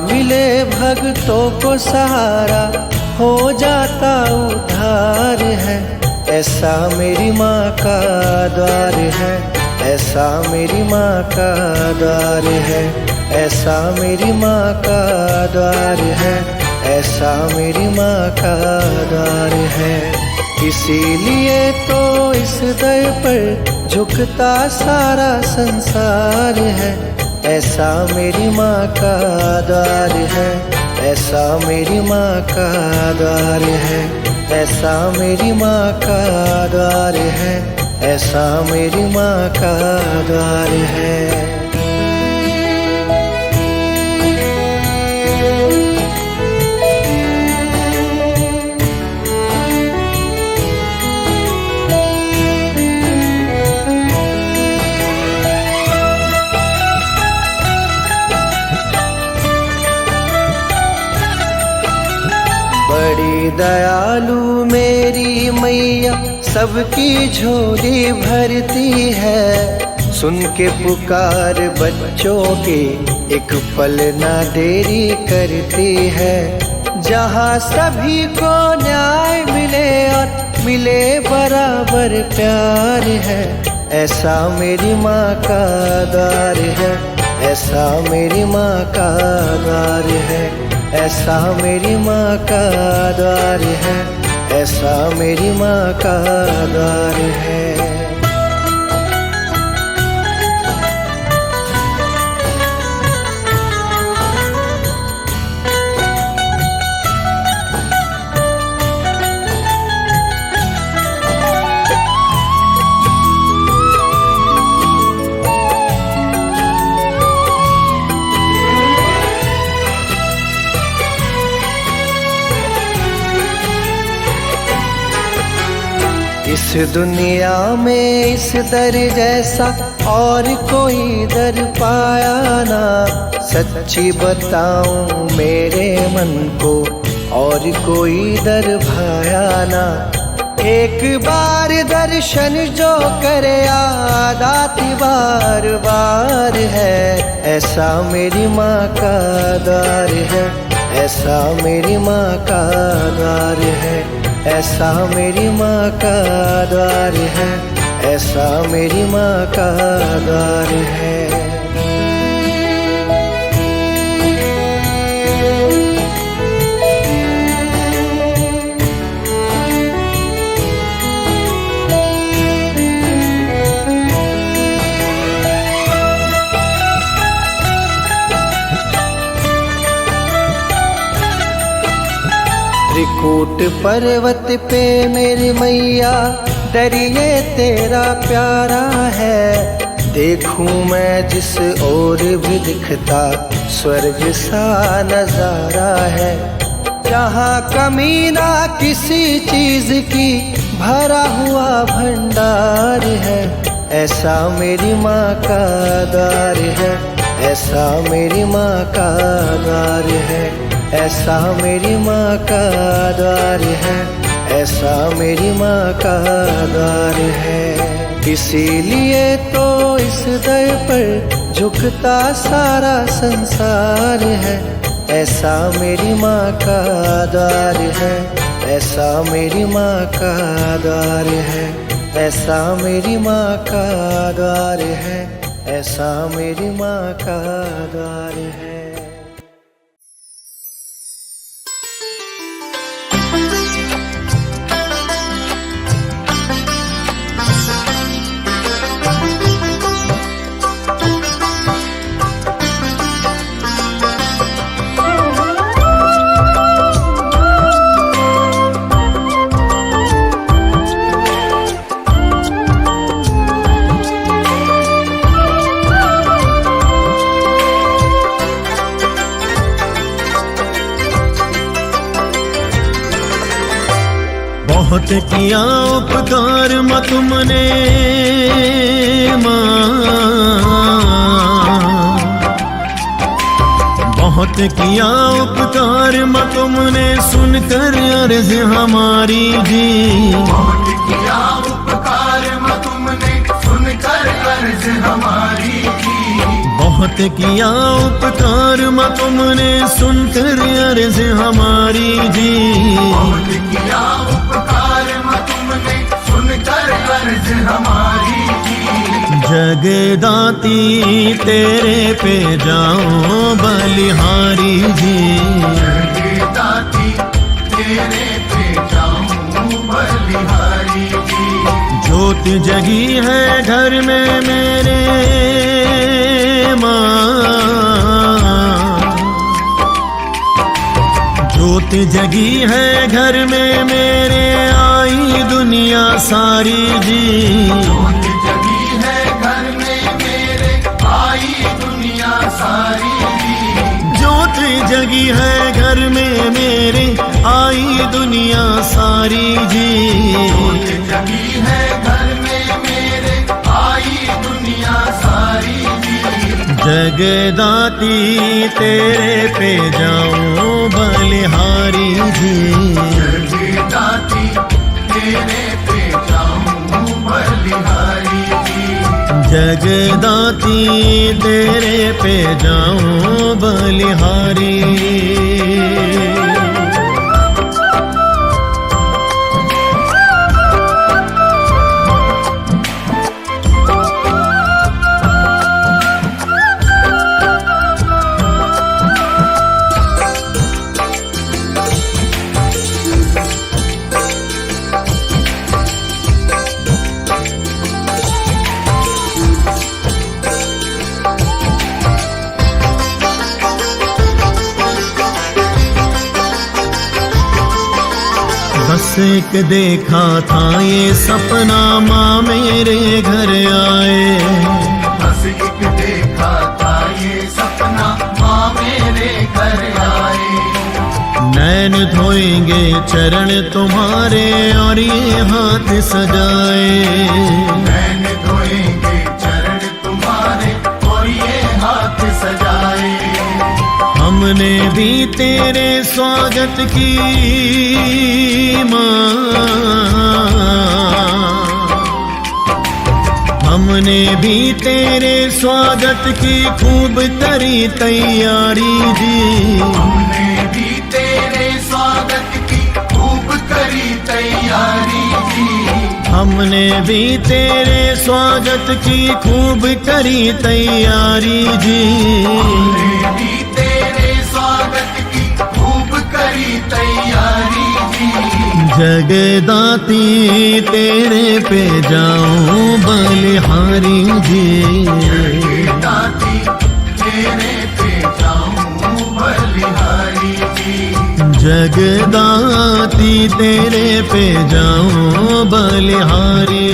मिले भक्तों को सहारा हो जाता उद्धार है। ऐसा मेरी माँ का द्वार है, ऐसा मेरी माँ का द्वार है, ऐसा मेरी माँ का द्वार है, ऐसा मेरी माँ का द्वार है। इसीलिए तो इस दर पर झुकता सारा संसार है। ऐसा मेरी माँ का द्वार है, ऐसा मेरी माँ का द्वार है, ऐसा मेरी माँ का द्वार है, ऐसा मेरी माँ का द्वार है। बड़ी दयालु मेरी मैया सबकी झोली भरती है। सुन के पुकार बच्चों के एक पल ना देरी करती है। जहाँ सभी को न्याय मिले और मिले बराबर प्यार है। ऐसा मेरी माँ का द्वार है, ऐसा मेरी माँ का द्वार है, ऐसा मेरी माँ का द्वार है, ऐसा मेरी माँ का द्वार है। इस दुनिया में इस दर जैसा और कोई दर पाया ना। सच्ची बताऊं मेरे मन को और कोई दर भाया ना। एक बार दर्शन जो करे याद आती बार बार है। ऐसा मेरी माँ का द्वार है, ऐसा मेरी माँ का द्वार है, ऐसा मेरी माँ का द्वार है, ऐसा मेरी माँ का द्वार है। त्रिकूट पर्वत पे मेरी मैया दरिए तेरा प्यारा है। देखूं मैं जिस ओर भी दिखता स्वर्ग सा नजारा है। जहाँ कमी ना किसी चीज की भरा हुआ भंडार है। ऐसा मेरी माँ का द्वार है, ऐसा मेरी माँ का द्वार है, ऐसा मेरी माँ का द्वार है, ऐसा मेरी माँ का द्वार है। इसीलिए तो इस दर पर झुकता सारा संसार है। ऐसा मेरी माँ का द्वार है, ऐसा मेरी माँ का द्वार है, ऐसा मेरी माँ का द्वार है, ऐसा मेरी माँ का द्वार है। बहुत किया उपकार माँ तुमने माँ, बहुत किया उपकार माँ तुमने सुनकर अर्ज हमारी जी। बहुत किया उपकार माँ तुमने सुनकर अर्ज हमारी जी। बहुत किया उपकार माँ तुमने सुनकर अर्ज हमारी जी। बहुत किया उपकार माँ तुमने सुनकर अर्ज हमारी जी। जगदाती तेरे पे जाऊं बलिहारी जी। जगदाती तेरे पे जाऊं बलिहारी जी। ज्योत जगी है घर में मेरे माँ, ज्योत जगी है घर में मेरे आई दुनिया सारी जी। ज्योत जगी है घर में मेरे आई दुनिया सारी जी। ज्योत जगी है घर में मेरे आई दुनिया सारी जी। ज्योत जगी है घर में मेरे आई दुनिया सारी जी। जगदाती तेरे पे जाऊं बलिहारी जी। जगदाती तेरे पे जाऊं बलिहारी जी। जगदाती तेरे पे जाऊं बलिहारी। बस एक देखा था ये सपना माँ मेरे घर आए। बस एक देखा था ये सपना माँ मेरे घर आए। नैन धोएंगे चरण तुम्हारे और ये हाथ सजाए। नैन धोएंगे चरण तुम्हारे और ये हाथ सजाए। हमने भी तेरे स्वागत की माँ, हमने भी तेरे स्वागत की खूब करी तैयारी जी। हमने भी तेरे स्वागत की खूब करी तैयारी जी। हमने भी तेरे स्वागत की खूब करी तैयारी जी। हमने भी तेरे स्वागत की खूब करी तैयारी जी। जगदाती तेरे पे जाऊं बलिहारी जी। जगदाती तेरे पे जाऊं बलिहारी जी। जगदाती तेरे पे जाऊं बलिहारी।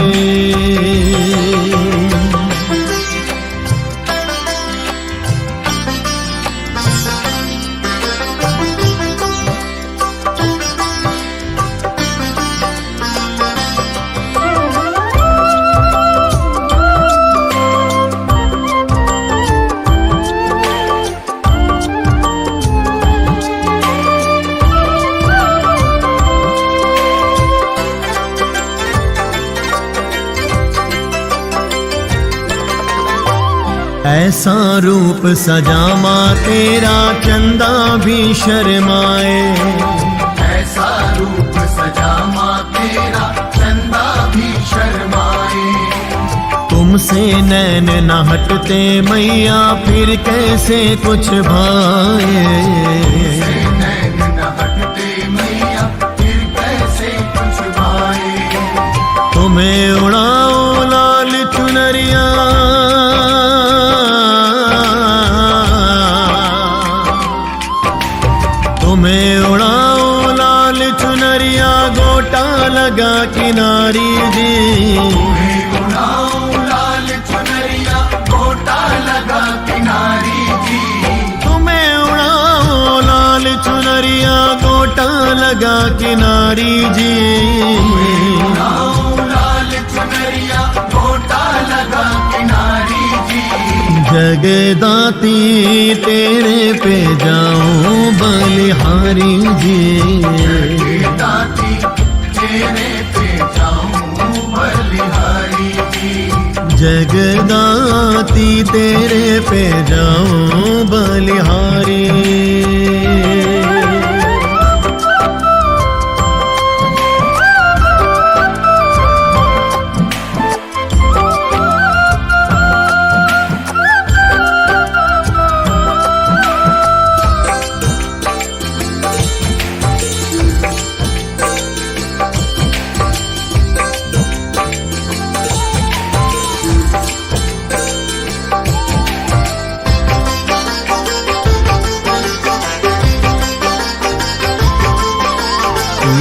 ऐसा रूप सजा माँ तेरा चंदा भी शर्माए। ऐसा रूप सजा माँ तेरा चंदा भी शर्माए। तुमसे नैन न हटते मैया फिर कैसे कुछ भाए। नैन न हटते मैया फिर कैसे कुछ भाए। तुम्हें उड़ाओ लाल चुनरिया, तुम्हें उड़ाओ लाल चुनरिया गोटा लगा किनारी जी। तुम्हें उड़ाओ लाल चुनरिया गोटा लगा किनारी जी। तुम्हें उड़ाओ लाल चुनरिया गोटा लगा किनारी जी। उड़ाओ लाल चुनरिया गोटा लगा किनारी जी। जगदाती तेरे पे जाऊं बलिहारी जी। जगदाती तेरे पे जाऊं बलिहारी जी। जगदाती तेरे पे जाऊं बलिहारी।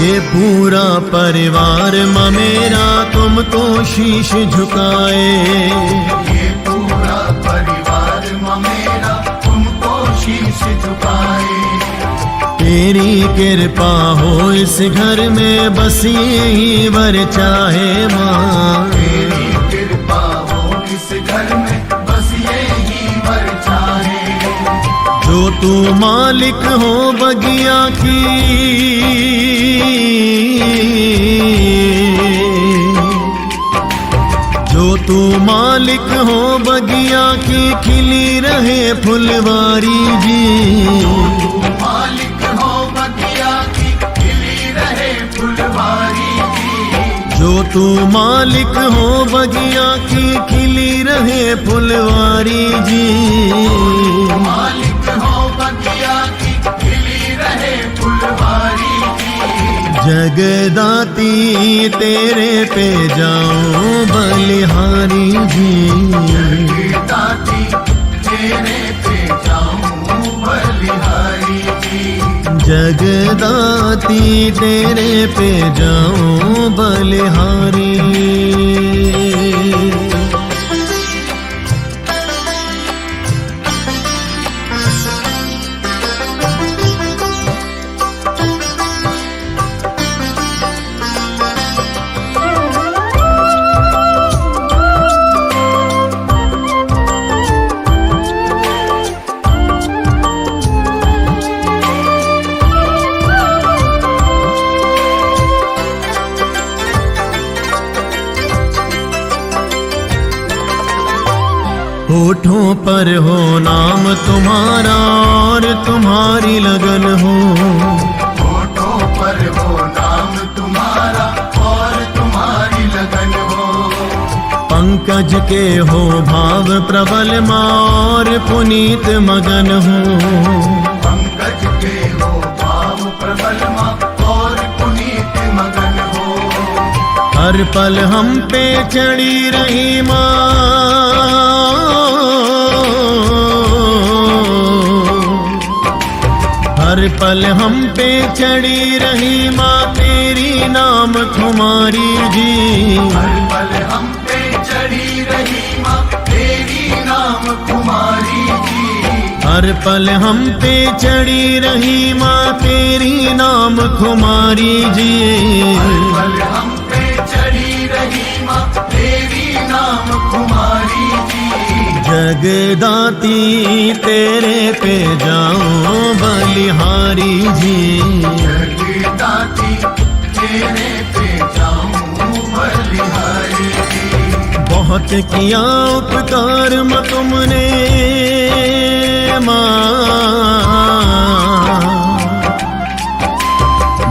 ये पूरा परिवार मेरा तुमको शीश झुकाए। ये पूरा परिवार मेरा तुमको शीश झुकाए। तेरी कृपा हो इस घर में बस यही वर चाहे माँ। तेरी कृपा हो इस घर में बस यही वर चाहे। जो तू मालिक हो बगिया की, जो तू मालिक हो बगिया की खिली रहे फुलवारी जी। तू मालिक हो बगिया की खिली रहे फुलवारी की। जो तू मालिक हो बगिया की खिली रहे फुलवारी जी। मालिक हो बगिया की खिली रहे फुलवारी की। जगदाती तेरे पे जाऊं बलिहारी जी। जगदाती तेरे पे जाऊं बलिहारी जी। जगदाती तेरे पे जाऊं बलिहारी। होठों पर हो नाम तुम्हारा और तुम्हारी लगन हो। होठों पर हो नाम तुम्हारा और तुम्हारी लगन हो। पंकज के हो भाव प्रबल और पुनीत मगन हो। पंकज के हो भाव प्रबल और पुनीत मगन हो। हर पल हम पे चढ़ी रही माँ। हर पल हम पे चढ़ी रही माँ तेरी नाम खुमारी जी। हर पल हम पे चढ़ी रही माँ तेरी नाम खुमारी जी। हर पल हम पे चढ़ी रही माँ तेरी नाम खुमारी जी। हर पल हम पे चढ़ी रही माँ तेरी नाम खुमारी जी। जगदाती तेरे पे जाऊं बलिहारी जी। जगदाती तेरे पे जाऊं बलिहारी जी। बहुत किया उपकार तुमने माँ।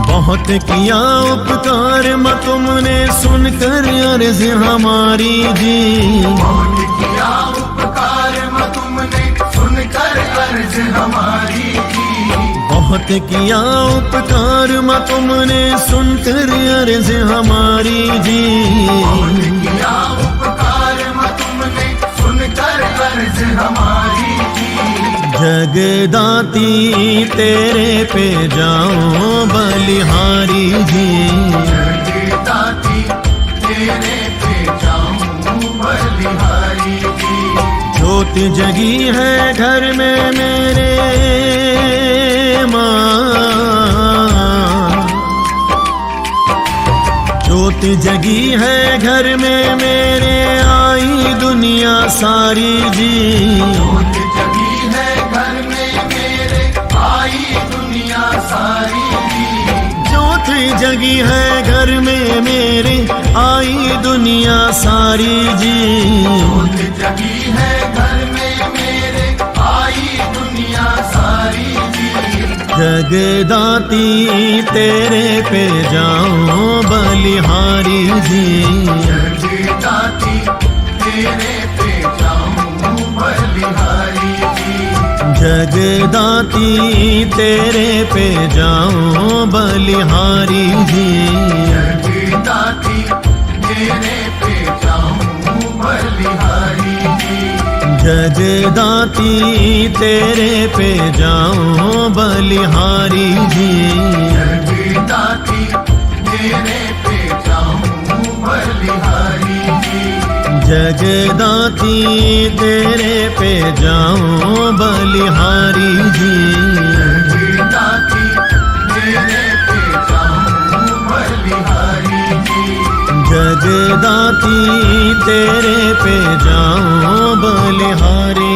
बहुत किया उपकार तुमने सुनकर अर्ज हमारी जी। बहुत किया उपकार तुमने सुनकर अर्ज हमारी जी। बहुत किया उपकार तुमने सुनकर अर्ज हमारी जी। बहुत किया उपकार तुमने सुनकर अर्ज हमारी जी। जगदाती तेरे पे जाऊं बलिहारी जी। जगदाती तेरे पे जाऊं बलिहारी जी। ज्योत जगी है घर में मेरे माँ। ज्योत जगी है घर में मेरे आई दुनिया सारी जी। ज्योत जगी है घर में मेरे आई दुनिया सारी जी। ज्योत जगी है घर में मेरे, आई दुनिया सारी जी। जोत जगी है घर में मेरे, आई दुनिया सारी जी। जगदाती तेरे पे जाऊं बलिहारी जी। जगदाती तेरे पे जाऊं बलिहारी जी। जगदाती तेरे पे जाऊं बलिहारी जी। जगदाती तेरे पे जाऊं बलिहारी जी। जगदाती तेरे पे जाऊं बलिहारी जी। जगदाती तेरे पे जाऊं बलिहारी जी। जगदाती तेरे पे जाऊं बलिहारी जी। जगदाती तेरे पे जाऊं बलिहारी जी। जगदाती तेरे पे जाऊं बलिहारी।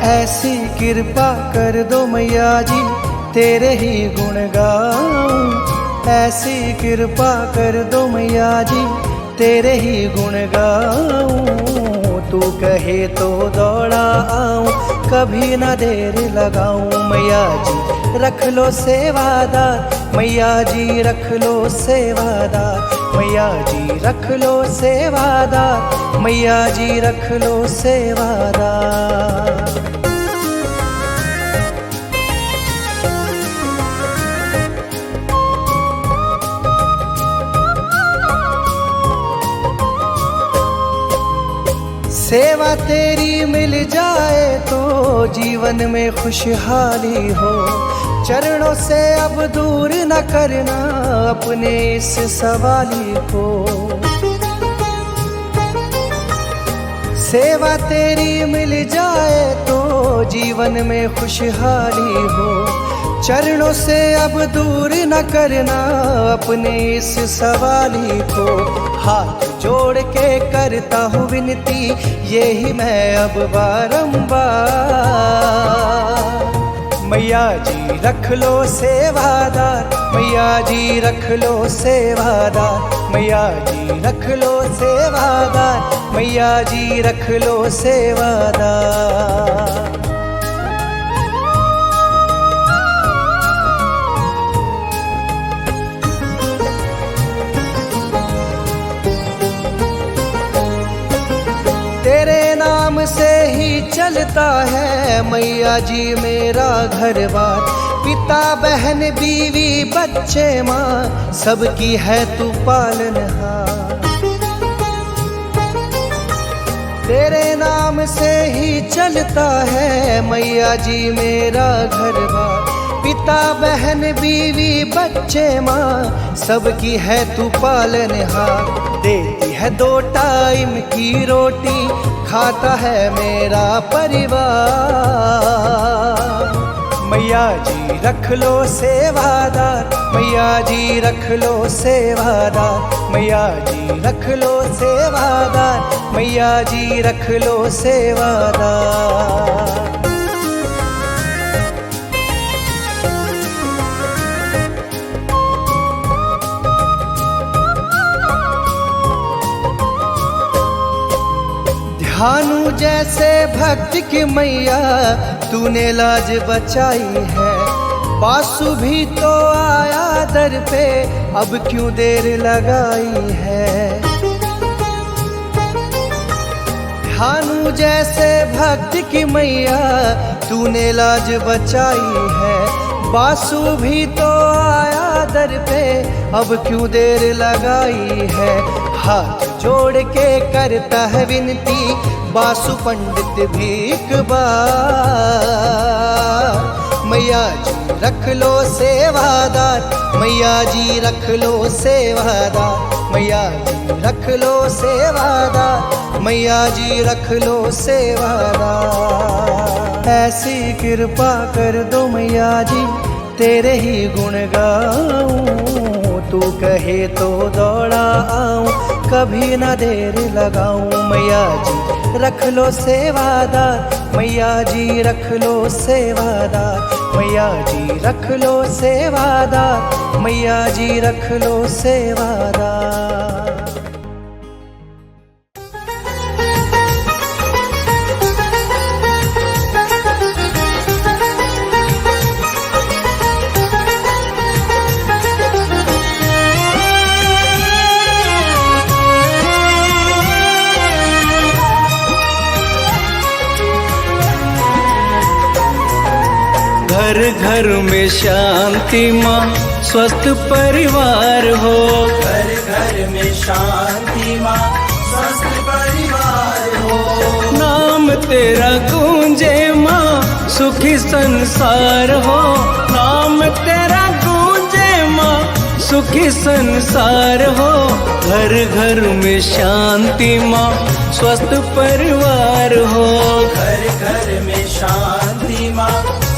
ऐसी कृपा कर दो मैया जी, तेरे ही गुण गाऊं। ऐसी कृपा कर दो मैया जी, तेरे ही गुण गाऊं। तू कहे तो दौड़ा आऊं, कभी ना देर लगाऊं। मैया जी रख लो सेवादार, मैया जी रख लो सेवादार। मैया जी रख लो सेवादार, मैया जी रख लो सेवादार। सेवा तेरी मिल जाए तो जीवन में खुशहाली हो। चरणों से अब दूर न करना अपने इस सवाली को। सेवा तेरी मिल जाए तो जीवन में खुशहाली हो। चरणों से अब दूर न करना अपने इस सवाली को। हाथ जोड़ के करता हूँ विनती, यही मैं अब बारंबार। मैया जी रख लो सेवादार, मैया जी रख लो सेवादार। मैया जी रख लो सेवादार, मैया जी रख लो सेवादार। तेरे नाम से ही चलता है मैया जी मेरा घर बार। पिता बहन बीवी बच्चे माँ सबकी है तू पालनहार। तेरे नाम से ही चलता है मैया जी मेरा घर बार। पिता बहन बीवी बच्चे माँ सबकी है तू पालनहार। देती है 2 टाइम की रोटी, खाता है मेरा परिवार। मैया जी रख लो सेवादार, मैया जी रख लो सेवादार। मैया जी रख लो सेवादार, मैया जी रख लो सेवादार। भानु जैसे भक्त की मैया तूने लाज बचाई है। बासु भी तो आया दर पे, अब क्यों देर लगाई है। भानु जैसे भक्त की मैया तूने लाज बचाई है। बासु भी तो आया दर पे, अब क्यों देर लगाई है। हाथ जोड़ के करता है विनती बासु पंडित भीख बार। मैया जी रख लो सेवादार, मैया जी रख लो सेवादार। मैया जी रख लो सेवादार, मैया जी रख लो सेवादार। ऐसी कृपा कर दो मैया जी, तेरे ही गुण गाऊं। तू कहे तो दौड़ा आऊं, कभी ना देर लगाऊं। मैया जी रख लो सेवादार, मैया जी रख लो सेवादार, मैया जी रख लो सेवादार, मैया जी रख लो सेवादार। घर घर में शांति माँ, स्वस्थ परिवार हो। घर घर में शांति माँ, स्वस्थ परिवार हो। नाम तेरा गूंजे माँ, सुखी संसार हो। नाम तेरा गूंजे माँ, सुखी संसार हो। घर घर में शांति माँ, स्वस्थ परिवार हो। घर घर में शांति माँ,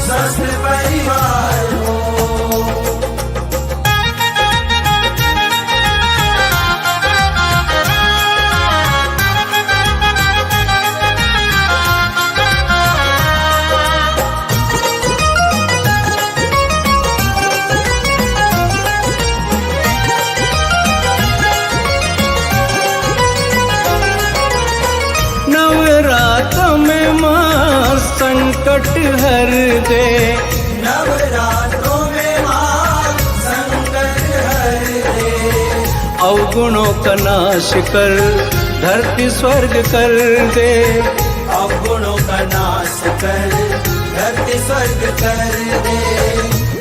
स्वस्थ परिवार हो। नवरात्रों में माँ संकट हर दे। नवरात्रों में माँ संकट हर दे। अवगुणों का नाश कर, धरती स्वर्ग कर दे। अवगुणों का नाश कर, धरती स्वर्ग कर दे।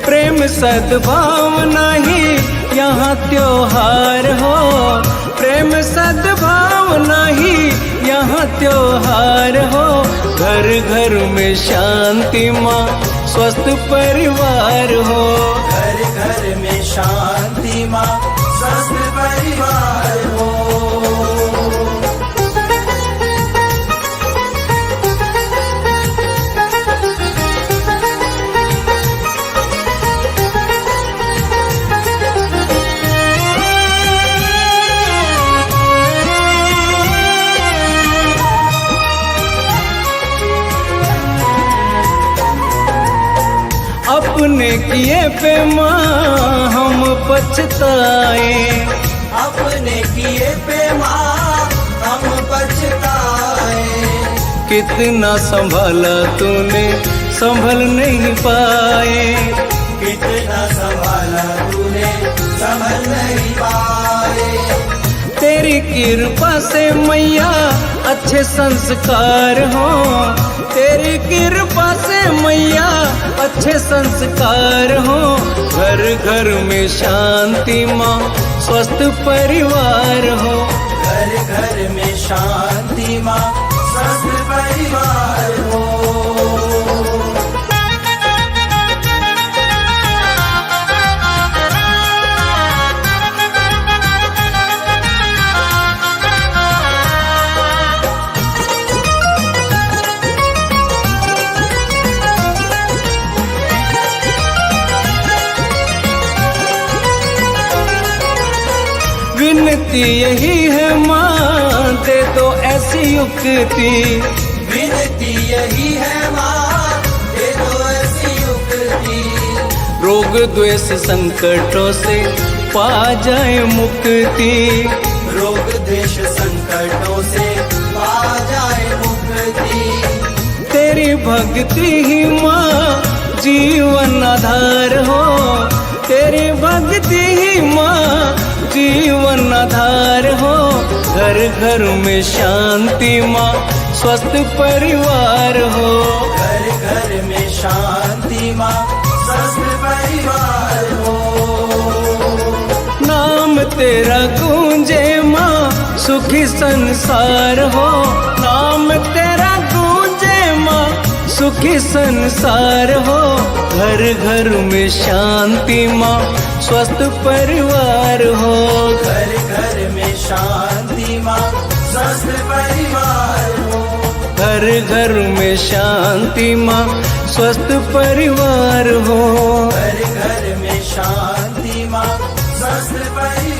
प्रेम सद्भावना ही यहाँ त्योहार हो। प्रेम सद्भावना ही यहाँ त्योहार हो। घर घर में शांति माँ, स्वस्थ परिवार हो। घर घर में शांति माँ, स्वस्थ परिवार हो। अपने किए पे माँ हम पछताए। अपने किए पे माँ हम पछताए। कितना संभाला तूने, संभल नहीं पाए। कितना संभाला तूने, संभल नहीं पाए। तेरी कृपा से मैया अच्छे संस्कार हो। तेरी कृपा से मैया अच्छे संस्कार हो। घर घर में शांति माँ, स्वस्थ परिवार हो। घर घर में शांति माँ, स्वस्थ परिवार हो। विनती यही है माँ, दे दो ऐसी युक्ति। विनती यही है माँ, दे दो ऐसी युक्ति। रोग द्वेष संकटों से पा जाए मुक्ति। रोग द्वेष संकटों से पा जाए मुक्ति। तेरी भक्ति ही माँ जीवन आधार हो। तेरी भक्ति ही माँ जीवन आधार हो। घर घर में शांति माँ, स्वस्थ परिवार हो। घर घर में शांति माँ, स्वस्थ परिवार हो। नाम तेरा गूंजे माँ, सुखी संसार हो। नाम तेरा गूंजे माँ, सुखी संसार हो। घर घर में शांति माँ, स्वस्थ परिवार हो। घर घर में शांति माँ, स्वस्थ परिवार हो। घर घर में शांति माँ, स्वस्थ परिवार हो। घर घर में शांति माँ, स्वस्थ परिवार